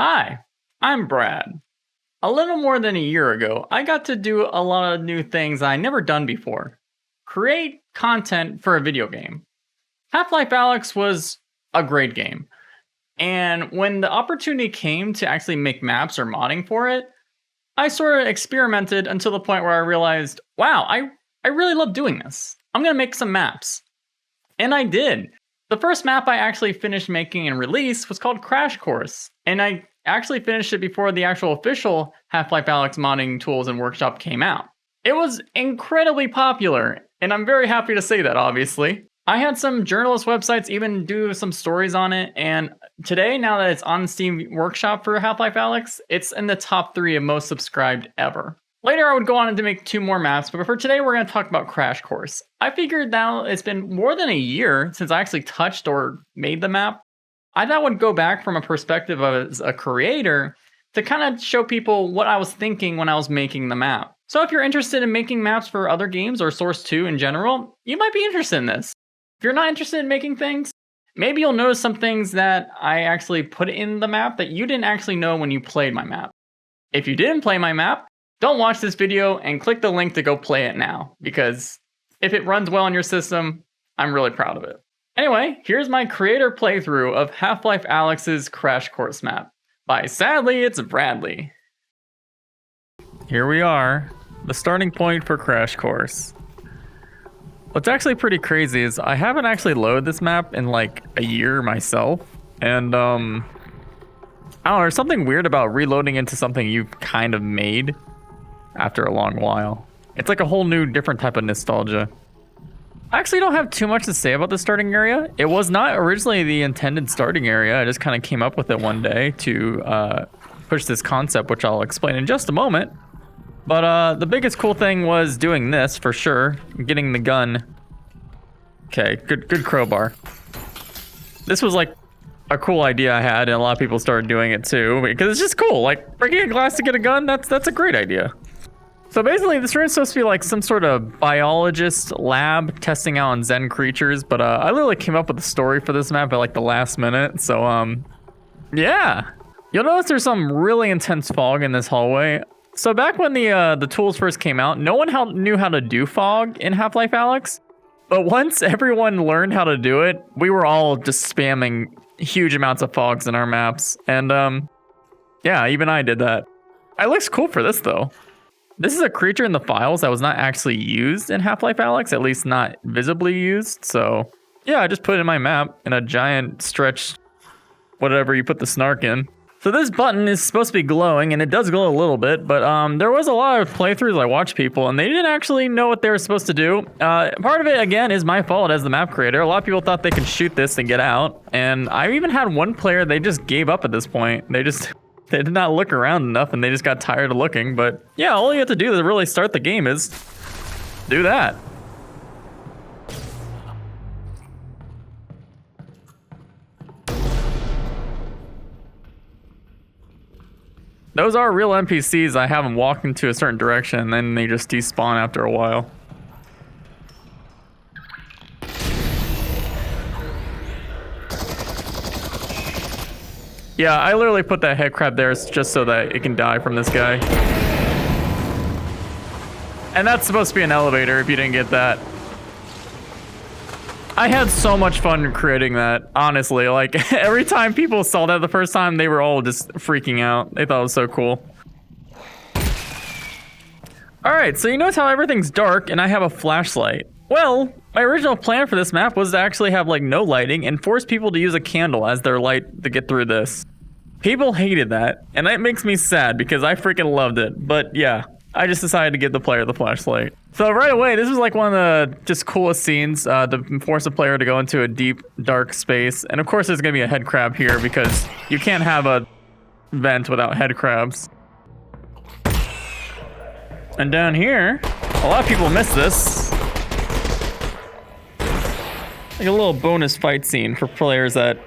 Hi, I'm Brad. A little more than a year ago, I got to do a lot of new things I never done before. Create content for a video game. Half Life Alyx was a great game. And when the opportunity came to actually make maps or modding for it, I sort of experimented until the point where I realized, wow, I really love doing this. I'm going to make some maps. And I did. The first map I actually finished making and released was called Crash Course. And I actually finished it before the actual official Half-Life Alyx modding tools and workshop came out. It was incredibly popular, and I'm very happy to say that, obviously. I had some journalist websites even do some stories on it, and today, now that it's on Steam Workshop for Half-Life Alyx, it's in the top 3 of most subscribed ever. Later, I would go on to make 2 more maps, but for today, we're going to talk about Crash Course. I figured now it's been more than a year since I actually touched or made the map. I thought I would go back from a perspective of as a creator to kind of show people what I was thinking when I was making the map. So if you're interested in making maps for other games or Source 2 in general, you might be interested in this. If you're not interested in making things, maybe you'll notice some things that I actually put in the map that you didn't actually know when you played my map. If you didn't play my map, don't watch this video and click the link to go play it now, because if it runs well on your system, I'm really proud of it. Anyway, here's my creator playthrough of Half-Life Alyx's Crash Course map by Sadly It's Bradley. Here we are, the starting point for Crash Course. What's actually pretty crazy is I haven't actually loaded this map in like a year myself, and I don't know, there's something weird about reloading into something you kind of made after a long while. It's like a whole new different type of nostalgia. I actually don't have too much to say about the starting area. It was not originally the intended starting area. I just kind of came up with it one day to push this concept, which I'll explain in just a moment. But the biggest cool thing was doing this for sure, getting the gun. Okay, good crowbar. This was like a cool idea I had, and a lot of people started doing it too, because it's just cool. Like breaking a glass to get a gun, that's a great idea. So basically, this room is supposed to be like some sort of biologist lab testing out on Zen creatures, but I literally came up with the story for this map at like the last minute. So yeah, you'll notice there's some really intense fog in this hallway. So back when the tools first came out, no one knew how to do fog in Half-Life Alyx. But once everyone learned how to do it, we were all just spamming huge amounts of fogs in our maps. And yeah, even I did that. It looks cool for this though. This is a creature in the files that was not actually used in Half-Life Alyx, at least not visibly used. So yeah, I just put it in my map in a giant stretch, whatever you put the snark in. So this button is supposed to be glowing, and it does glow a little bit, but there was a lot of playthroughs I watched people, and they didn't actually know what they were supposed to do. Part of it, again, is my fault as the map creator. A lot of people thought they could shoot this and get out, and I even had one player, they just gave up at this point. They did not look around enough, and they just got tired of looking. But yeah, all you have to do to really start the game is do that. Those are real NPCs. I have them walk into a certain direction, and then they just despawn after a while. Yeah, I literally put that head crab there just so that it can die from this guy. And that's supposed to be an elevator if you didn't get that. I had so much fun creating that, honestly. Like, every time people saw that the first time, they were all just freaking out. They thought it was so cool. Alright, so you notice how everything's dark and I have a flashlight. Well, my original plan for this map was to actually have like no lighting and force people to use a candle as their light to get through this. People hated that, and that makes me sad because I freaking loved it. But yeah, I just decided to give the player the flashlight. So right away, this was like one of the just coolest scenes to force a player to go into a deep, dark space. And of course, there's gonna be a head crab here because you can't have a vent without head crabs. And down here, a lot of people miss this. Like a little bonus fight scene for players that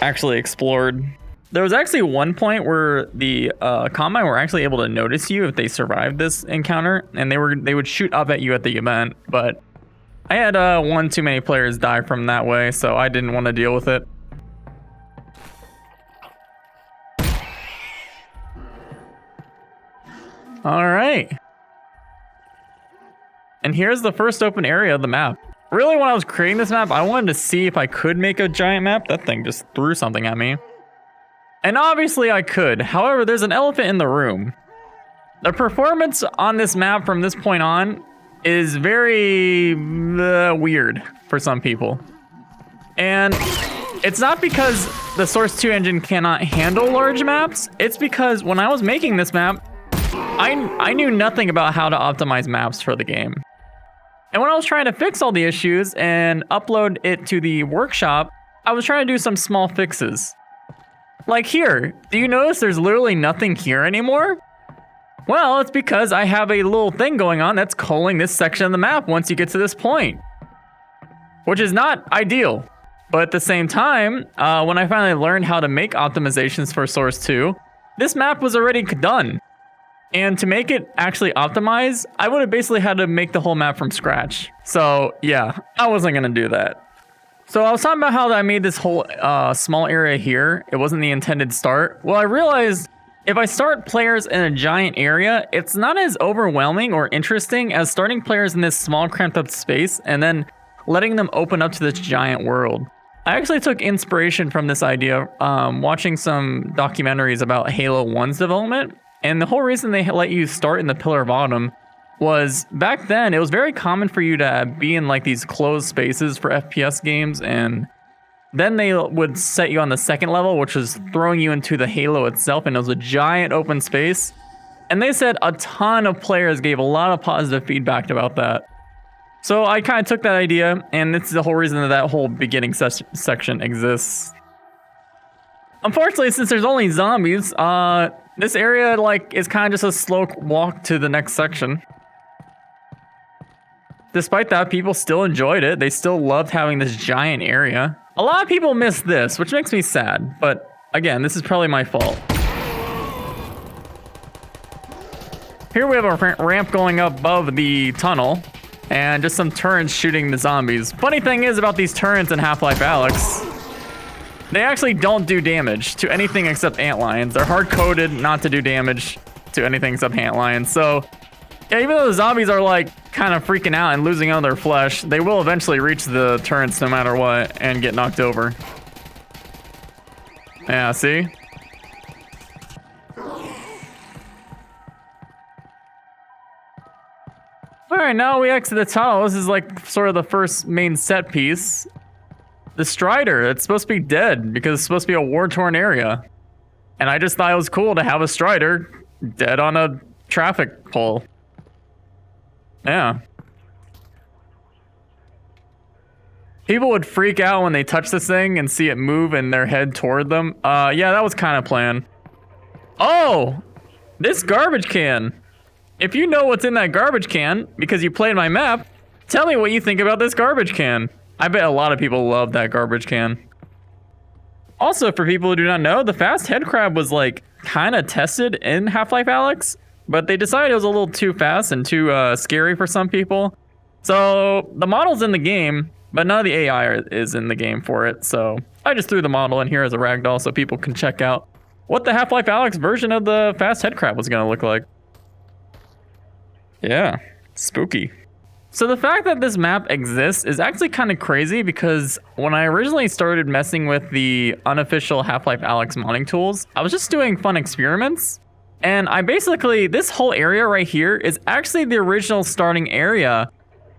actually explored. There was actually one point where the Combine were actually able to notice you if they survived this encounter, and they would shoot up at you at the event, but I had one too many players die from that way, so I didn't want to deal with it. All right. And here's the first open area of the map. Really, when I was creating this map, I wanted to see if I could make a giant map. That thing just threw something at me. And obviously I could. However, there's an elephant in the room. The performance on this map from this point on is very weird for some people. And it's not because the Source 2 engine cannot handle large maps. It's because when I was making this map, I knew nothing about how to optimize maps for the game. And when I was trying to fix all the issues and upload it to the workshop, I was trying to do some small fixes. Like here, do you notice there's literally nothing here anymore? Well, it's because I have a little thing going on that's culling this section of the map once you get to this point. Which is not ideal. But at the same time, when I finally learned how to make optimizations for Source 2, this map was already done. And to make it actually optimize, I would have basically had to make the whole map from scratch. So yeah, I wasn't gonna do that. So I was talking about how I made this whole small area here. It wasn't the intended start. Well, I realized if I start players in a giant area, it's not as overwhelming or interesting as starting players in this small cramped up space and then letting them open up to this giant world. I actually took inspiration from this idea watching some documentaries about Halo 1's development. And the whole reason they let you start in the Pillar of Autumn was back then it was very common for you to be in like these closed spaces for FPS games, and then they would set you on the second level, which was throwing you into the Halo itself, and it was a giant open space. And they said a ton of players gave a lot of positive feedback about that. So I kind of took that idea, and it's the whole reason that that whole beginning section exists. Unfortunately, since there's only zombies, this area is kind of just a slow walk to the next section. Despite that, people still enjoyed it. They still loved having this giant area. A lot of people miss this, which makes me sad. But again, this is probably my fault. Here we have a ramp going up above the tunnel. And just some turrets shooting the zombies. Funny thing is about these turrets in Half Life Alyx, they actually don't do damage to anything except antlions. They're hard-coded not to do damage to anything except antlions. So, yeah, even though the zombies are kind of freaking out and losing all their flesh, they will eventually reach the turrets no matter what and get knocked over. Yeah, see? Alright, now we exit the tunnel. This is sort of the first main set piece. The Strider, it's supposed to be dead because it's supposed to be a war-torn area. And I just thought it was cool to have a Strider dead on a traffic pole. Yeah. People would freak out when they touch this thing and see it move and their head toward them. Yeah, that was kind of planned. Oh! This garbage can. If you know what's in that garbage can, because you played my map, tell me what you think about this garbage can. I bet a lot of people love that garbage can. Also, for people who do not know, the fast head crab was kind of tested in Half Life Alyx, but they decided it was a little too fast and too scary for some people. So the model's in the game, but none of the AI is in the game for it. So I just threw the model in here as a ragdoll so people can check out what the Half Life Alyx version of the fast head crab was going to look like. Yeah, spooky. So the fact that this map exists is actually kind of crazy because when I originally started messing with the unofficial Half Life Alyx modding tools, I was just doing fun experiments. And this whole area right here is actually the original starting area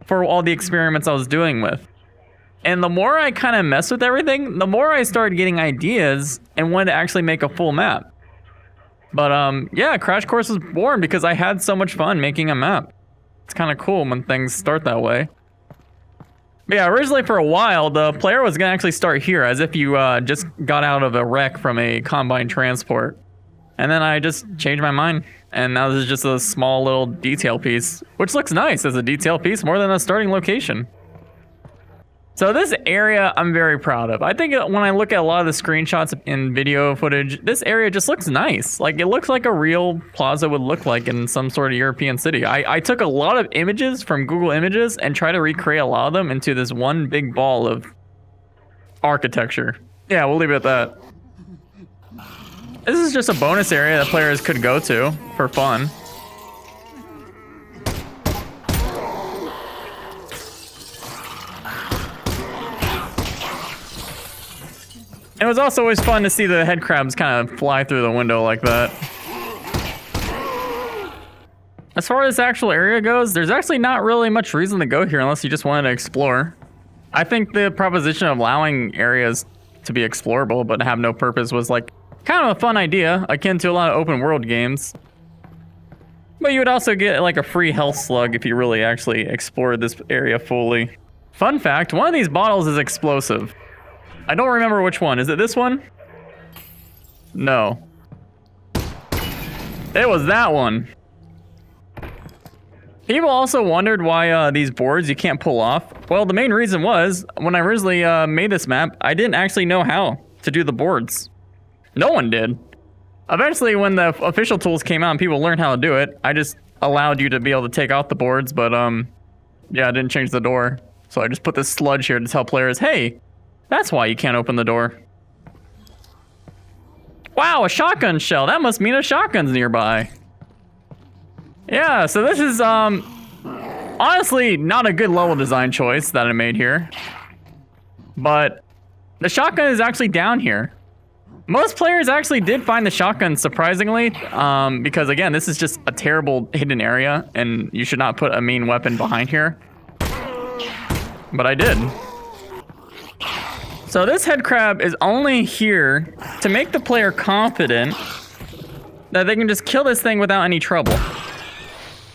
for all the experiments I was doing with. And the more I kind of mess with everything, the more I started getting ideas and wanted to actually make a full map. But yeah, Crash Course was born because I had so much fun making a map. It's kind of cool when things start that way. But yeah, originally for a while, the player was going to actually start here as if you just got out of a wreck from a combine transport. And then I just changed my mind. And now this is just a small little detail piece, which looks nice as a detail piece more than a starting location. So this area I'm very proud of. I think when I look at a lot of the screenshots in video footage, this area just looks nice. It looks like a real plaza would look like in some sort of European city. I took a lot of images from Google Images and tried to recreate a lot of them into this one big ball of architecture. Yeah, we'll leave it at that. This is just a bonus area that players could go to for fun. It was also always fun to see the head crabs kind of fly through the window like that. As far as the actual area goes, there's actually not really much reason to go here unless you just wanted to explore. I think the proposition of allowing areas to be explorable but have no purpose was like kind of a fun idea, akin to a lot of open world games. But you would also get like a free health slug if you really actually explored this area fully. Fun fact, one of these bottles is explosive. I don't remember which one. Is it this one? No. It was that one. People also wondered why these boards you can't pull off. Well, the main reason was, when I originally made this map, I didn't actually know how to do the boards. No one did. Eventually, when the official tools came out and people learned how to do it, I just allowed you to be able to take out the boards, but yeah, I didn't change the door. So I just put this sludge here to tell players, hey, that's why you can't open the door. Wow, a shotgun shell. That must mean a shotgun's nearby. Yeah, so this is honestly not a good level design choice that I made here. But the shotgun is actually down here. Most players actually did find the shotgun, surprisingly, because again, this is just a terrible hidden area and you should not put a main weapon behind here. But I did. So this head crab is only here to make the player confident that they can just kill this thing without any trouble.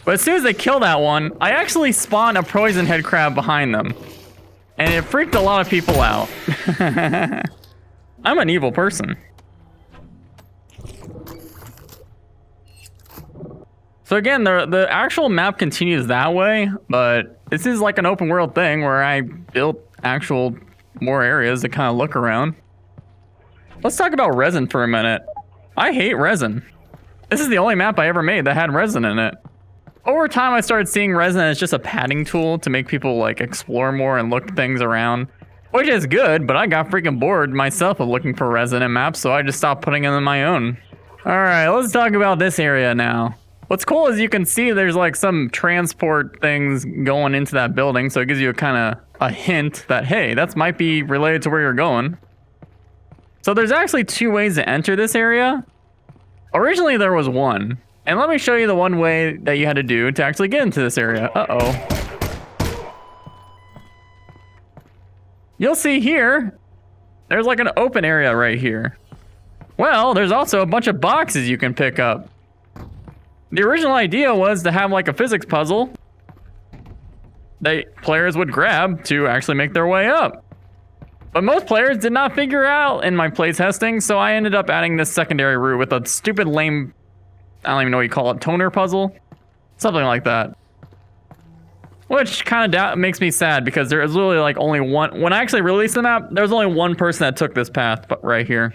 But as soon as they kill that one, I actually spawn a poison head crab behind them. And it freaked a lot of people out. I'm an evil person. So again, the actual map continues that way, but this is like an open world thing where I built actual more areas to kind of look around. Let's talk about resin for a minute. I hate resin. This is the only map I ever made that had resin in it. Over time, I started seeing resin as just a padding tool to make people like explore more and look things around, which is good, but I got freaking bored myself of looking for resin in maps, so I just stopped putting them in my own. All right, let's talk about this area now. What's cool is you can see there's like some transport things going into that building, so it gives you a kind of a hint that, hey, that might be related to where you're going. So there's actually two ways to enter this area. Originally, there was one. And let me show you the one way that you had to do to actually get into this area. Uh-oh. You'll see here, there's like an open area right here. Well, there's also a bunch of boxes you can pick up. The original idea was to have like a physics puzzle that players would grab to actually make their way up. But most players did not figure out in my playtesting, so I ended up adding this secondary route with a stupid lame, I don't even know what you call it, toner puzzle? Something like that. Which kind of makes me sad because there is literally like only one, when I actually released the map, there was only one person that took this path right here.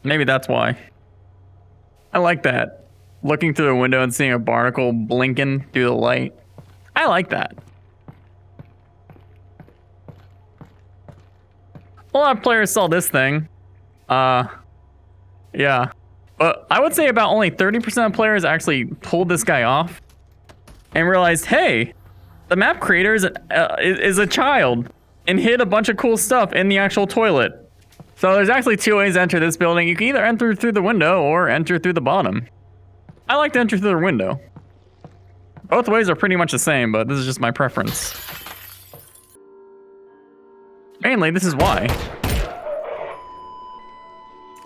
Maybe that's why. I like that. Looking through the window and seeing a barnacle blinking through the light. I like that. A lot of players saw this thing. Yeah. But I would say about only 30% of players actually pulled this guy off and realized, hey, the map creator is a child and hid a bunch of cool stuff in the actual toilet. So there's actually two ways to enter this building. You can either enter through the window or enter through the bottom. I like to enter through the window. Both ways are pretty much the same, but this is just my preference. Mainly, this is why.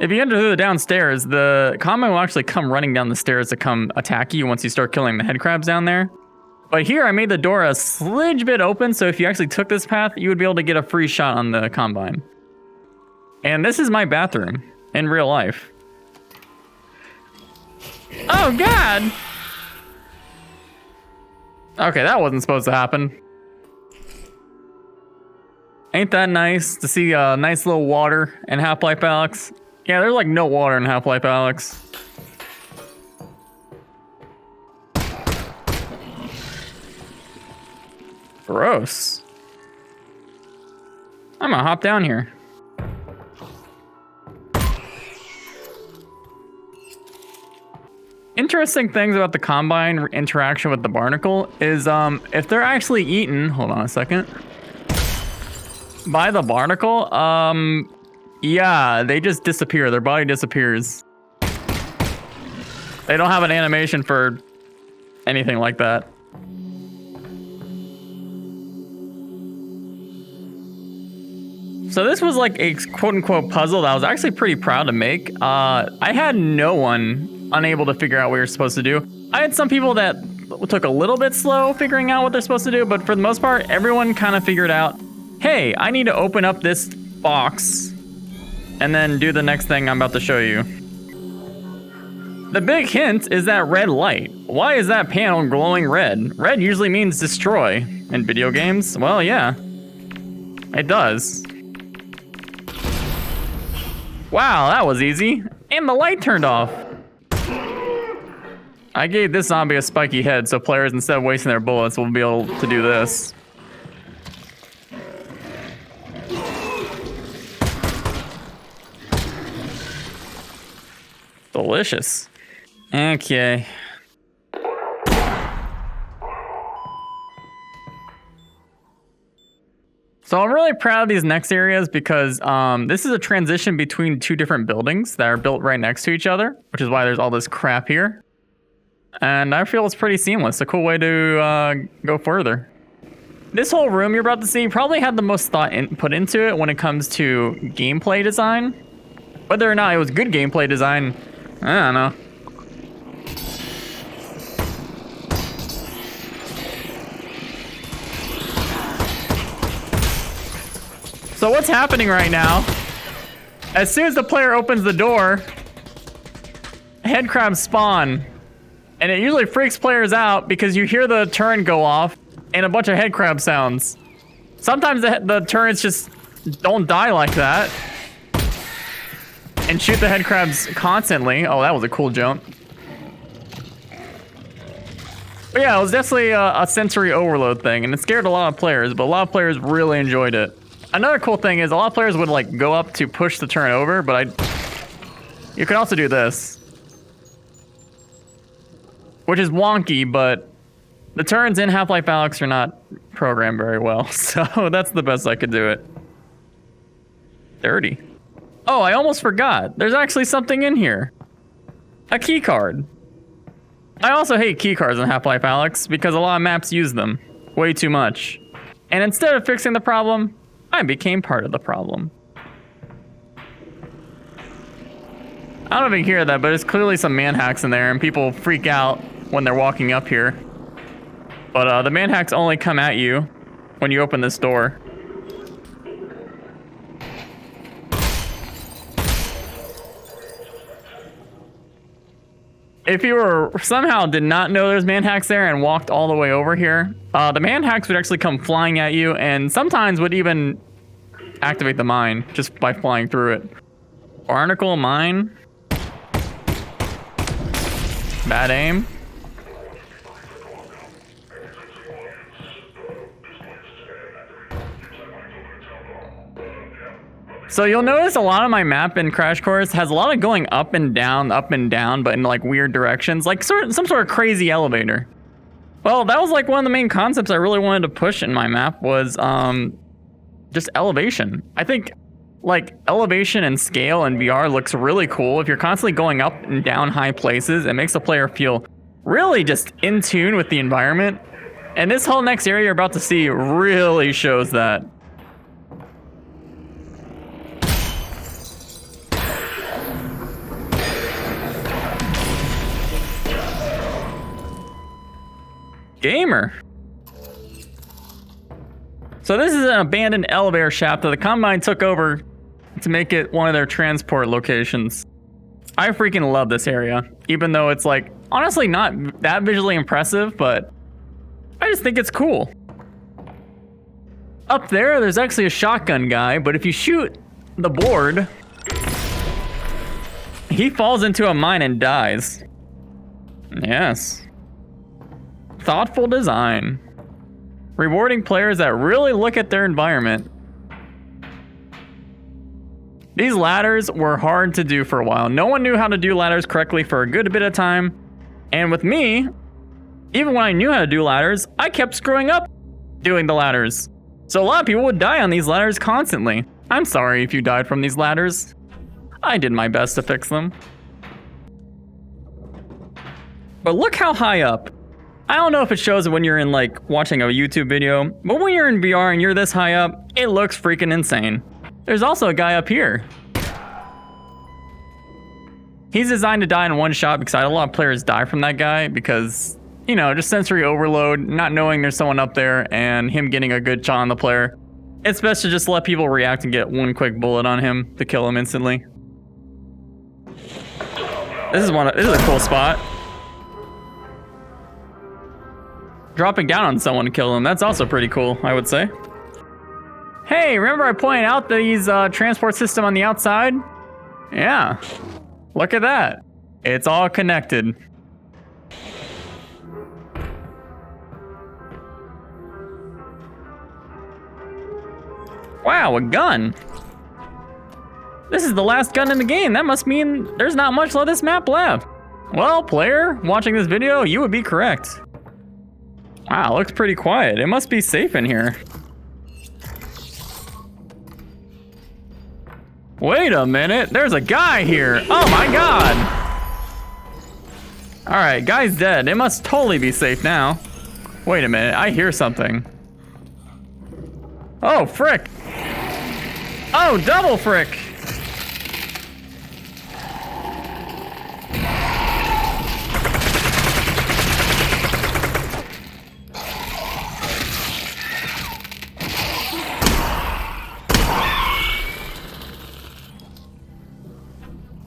If you enter through the downstairs, the combine will actually come running down the stairs to come attack you once you start killing the head crabs down there. But here, I made the door a smidge bit open, so if you actually took this path, you would be able to get a free shot on the combine. And this is my bathroom in real life. Oh, God! Okay, that wasn't supposed to happen. Ain't that nice to see a nice little water in Half Life Alyx? Yeah, there's like no water in Half Life Alyx. Gross. I'm gonna hop down here. Interesting things about the combine interaction with the barnacle is if they're actually eaten, hold on a second. By the barnacle? Yeah, they just disappear. Their body disappears. They don't have an animation for anything like that. So this was like a quote-unquote puzzle that I was actually pretty proud to make. I had no one unable to figure out what you're supposed to do. I had some people that took a little bit slow figuring out what they're supposed to do, but for the most part, everyone kind of figured out, hey, I need to open up this box and then do the next thing I'm about to show you. The big hint is that red light. Why is that panel glowing red? Red usually means destroy. In video games, well, yeah, it does. Wow, that was easy. And the light turned off. I gave this zombie a spiky head, so players, instead of wasting their bullets, will be able to do this. Delicious. Okay. So I'm really proud of these next areas because this is a transition between two different buildings that are built right next to each other, which is why there's all this crap here. And I feel it's pretty seamless. A cool way to go further. This whole room you're about to see probably had the most thought put into it when it comes to gameplay design. Whether or not it was good gameplay design, I don't know. So what's happening right now, as soon as the player opens the door, head crabs spawn. And it usually freaks players out because you hear the turret go off and a bunch of head crab sounds. Sometimes the turrets just don't die like that and shoot the head crabs constantly. Oh, that was a cool jump. But yeah, it was definitely a sensory overload thing, and it scared a lot of players, but a lot of players really enjoyed it. Another cool thing is a lot of players would like go up to push the turret over, but you can also do this, which is wonky, but the turns in Half Life Alyx are not programmed very well, so that's the best I could do it. Dirty. Oh, I almost forgot. There's actually something in here. A key card. I also hate key cards in Half Life Alyx because a lot of maps use them way too much. And instead of fixing the problem, I became part of the problem. I don't even hear that, but there's clearly some man hacks in there, and people freak out when they're walking up here. But the man hacks only come at you when you open this door. If you were somehow did not know there's man hacks there and walked all the way over here, the man hacks would actually come flying at you and sometimes would even activate the mine just by flying through it. Barnacle mine. Bad aim. So you'll notice a lot of my map in Crash Course has a lot of going up and down, but in like weird directions, like some sort of crazy elevator. Well, that was like one of the main concepts I really wanted to push in my map was just elevation. I think like elevation and scale in VR looks really cool. If you're constantly going up and down high places, it makes the player feel really just in tune with the environment. And this whole next area you're about to see really shows that. Gamer. So this is an abandoned elevator shaft that the Combine took over to make it one of their transport locations. I freaking love this area, even though it's like honestly not that visually impressive, but I just think it's cool. Up there's actually a shotgun guy, but if you shoot the board, he falls into a mine and dies. Yes. Thoughtful design. Rewarding players that really look at their environment. These ladders were hard to do for a while. No one knew how to do ladders correctly for a good bit of time. And with me, even when I knew how to do ladders, I kept screwing up doing the ladders. So a lot of people would die on these ladders constantly. I'm sorry if you died from these ladders. I did my best to fix them. But look how high up. I don't know if it shows it when you're in like watching a YouTube video, but when you're in VR and you're this high up, it looks freaking insane. There's also a guy up here. He's designed to die in one shot because a lot of players die from that guy because, you know, just sensory overload, not knowing there's someone up there and him getting a good shot on the player. It's best to just let people react and get one quick bullet on him to kill him instantly. This is a cool spot. Dropping down on someone to kill them, that's also pretty cool, I would say. Hey, remember I pointed out these transport system on the outside? Yeah, look at that. It's all connected. Wow, a gun. This is the last gun in the game. That must mean there's not much of this map left. Well, player, watching this video, you would be correct. Wow, looks pretty quiet. It must be safe in here. Wait a minute, there's a guy here. Oh my god. All right, guy's dead. It must totally be safe now. Wait a minute, I hear something. Oh, frick. Oh, double frick.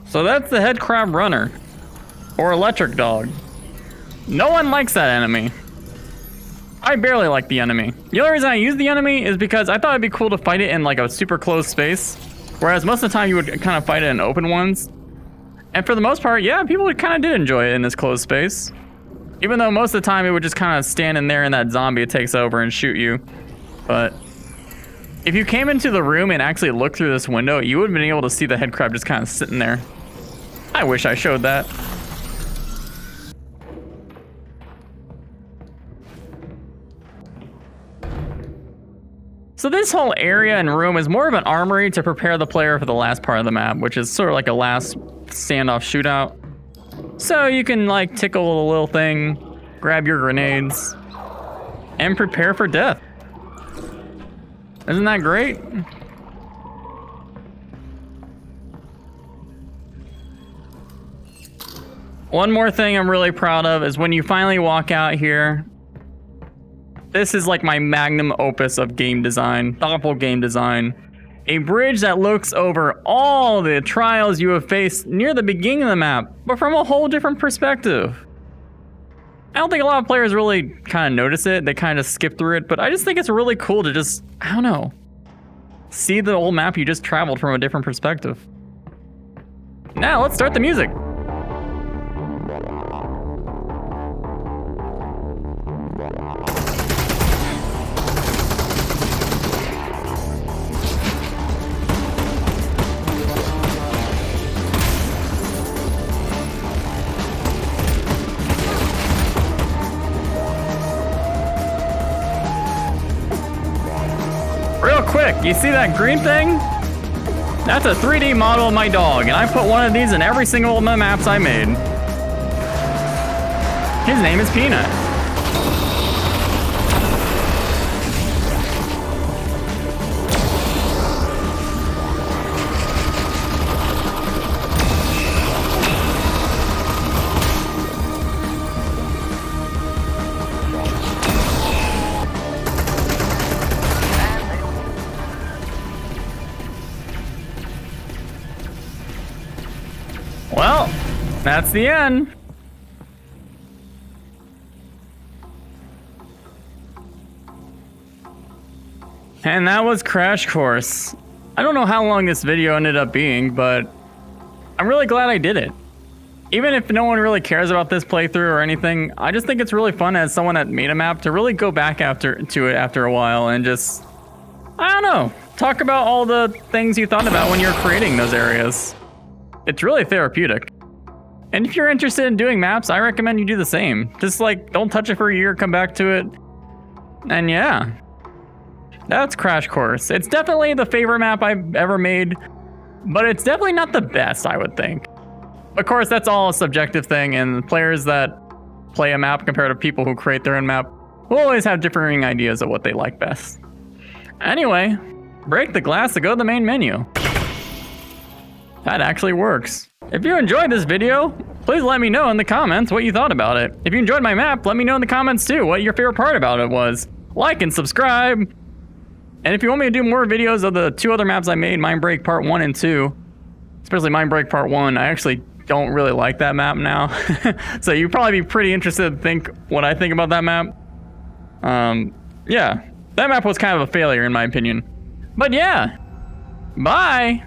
So that's the head crab runner, or electric dog. No one likes that enemy. I barely like the enemy. The only reason I use the enemy is because I thought it'd be cool to fight it in like a super closed space, whereas most of the time you would kind of fight it in open ones. And for the most part, yeah, people kind of did enjoy it in this closed space. Even though most of the time it would just kind of stand in there and that zombie takes over and shoot you. But if you came into the room and actually looked through this window, you would have been able to see the head crab just kind of sitting there. I wish I showed that. So this whole area and room is more of an armory to prepare the player for the last part of the map, which is sort of like a last standoff shootout. So you can like tickle the little thing, grab your grenades, and prepare for death. Isn't that great? One more thing I'm really proud of is when you finally walk out here. This is like my magnum opus of game design, thoughtful game design. A bridge that looks over all the trials you have faced near the beginning of the map, but from a whole different perspective. I don't think a lot of players really kind of notice it. They kind of skip through it, but I just think it's really cool to just, I don't know, see the whole map you just traveled from a different perspective. Now let's start the music. Real quick, you see that green thing? That's a 3D model of my dog, and I put one of these in every single one of the maps I made. His name is Peanut. Well, that's the end. And that was Crash Course. I don't know how long this video ended up being, but I'm really glad I did it. Even if no one really cares about this playthrough or anything, I just think it's really fun as someone that made a map to really go back to it after a while and just, I don't know, talk about all the things you thought about when you're creating those areas. It's really therapeutic. And if you're interested in doing maps, I recommend you do the same. Just like, don't touch it for a year, come back to it. And yeah. That's Crash Course. It's definitely the favorite map I've ever made, but it's definitely not the best, I would think. Of course, that's all a subjective thing, and players that play a map compared to people who create their own map will always have differing ideas of what they like best. Anyway, break the glass to go to the main menu. That actually works. If you enjoyed this video, please let me know in the comments what you thought about it. If you enjoyed my map, let me know in the comments too what your favorite part about it was. Like and subscribe. And if you want me to do more videos of the 2 other maps I made, Mindbreak Part 1 and 2, especially Mindbreak Part 1, I actually don't really like that map now. So you'd probably be pretty interested to think what I think about that map. Yeah, that map was kind of a failure in my opinion. But yeah, bye!